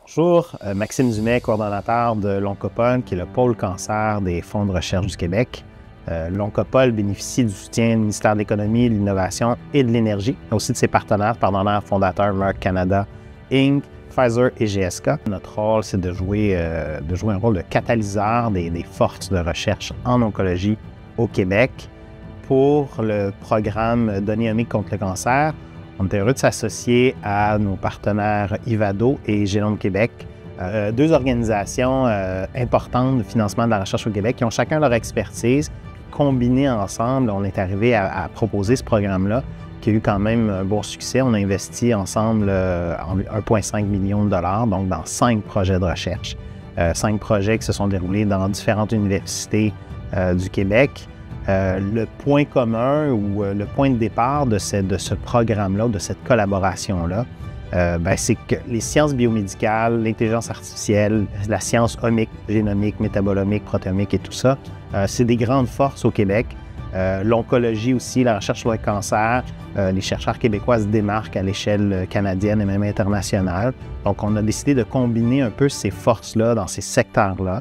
Bonjour, Maxime Dumais, coordonnateur de l'Oncopol, qui est le pôle cancer des fonds de recherche du Québec. L'Oncopol bénéficie du soutien du ministère de l'Économie, de l'Innovation et de l'Énergie, aussi de ses partenaires fondateurs Merck Canada, Inc., Pfizer et GSK. Notre rôle, c'est de jouer un rôle de catalyseur des forces de recherche en oncologie au Québec. Pour le programme Données omiques contre le cancer, on est heureux de s'associer à nos partenaires Ivado et Génome Québec, deux organisations importantes de financement de la recherche au Québec qui ont chacun leur expertise. Combinés ensemble, on est arrivé à proposer ce programme-là qui a eu quand même un bon succès. On a investi ensemble 1,5 million de dollars, donc dans 5 projets de recherche. 5 projets qui se sont déroulés dans différentes universités du Québec. Le point commun ou le point de départ de ce programme-là, de cette collaboration-là, c'est que les sciences biomédicales, l'intelligence artificielle, la science omique, génomique, métabolomique, protéomique et tout ça, c'est des grandes forces au Québec. L'oncologie aussi, la recherche sur le cancer, les chercheurs québécois se démarquent à l'échelle canadienne et même internationale. Donc, on a décidé de combiner un peu ces forces-là dans ces secteurs-là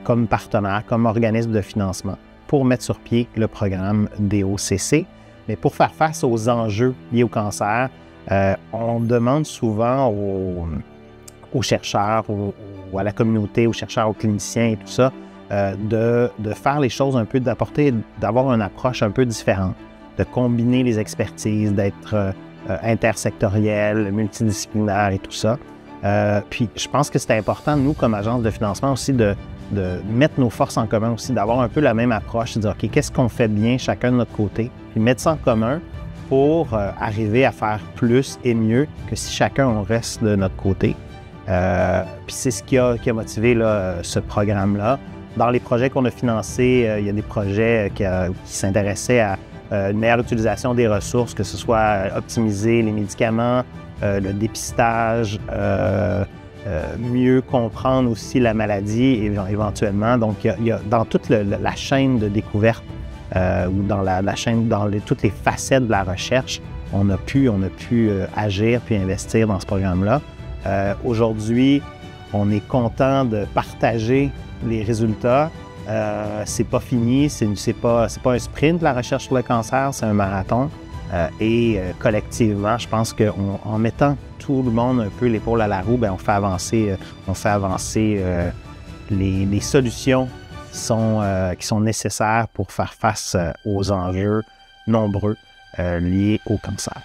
comme partenaires, comme organisme de financement, pour mettre sur pied le programme DOCC. Mais pour faire face aux enjeux liés au cancer, on demande souvent aux chercheurs, ou à la communauté, aux chercheurs, aux cliniciens et tout ça, de faire les choses un peu, d'avoir une approche un peu différente, de combiner les expertises, d'être intersectoriel, multidisciplinaire et tout ça. Puis je pense que c'est important, nous, comme agence de financement aussi, de mettre nos forces en commun aussi, d'avoir un peu la même approche, de dire, OK, qu'est-ce qu'on fait bien chacun de notre côté, puis mettre ça en commun pour arriver à faire plus et mieux que si chacun on reste de notre côté. Puis c'est ce qui a motivé là, ce programme-là. Dans les projets qu'on a financés, il y a des projets qui s'intéressaient à une meilleure utilisation des ressources, que ce soit optimiser les médicaments, le dépistage, mieux comprendre aussi la maladie éventuellement. Donc, il y a dans toute la chaîne de découverte ou dans la chaîne, dans toutes les facettes de la recherche, on a pu agir puis investir dans ce programme-là. Aujourd'hui, on est content de partager les résultats. C'est pas fini, c'est pas un sprint, la recherche sur le cancer, c'est un marathon. Collectivement, je pense qu'en mettant tout le monde un peu l'épaule à la roue, on fait avancer les solutions qui sont nécessaires pour faire face aux enjeux nombreux liés au cancer.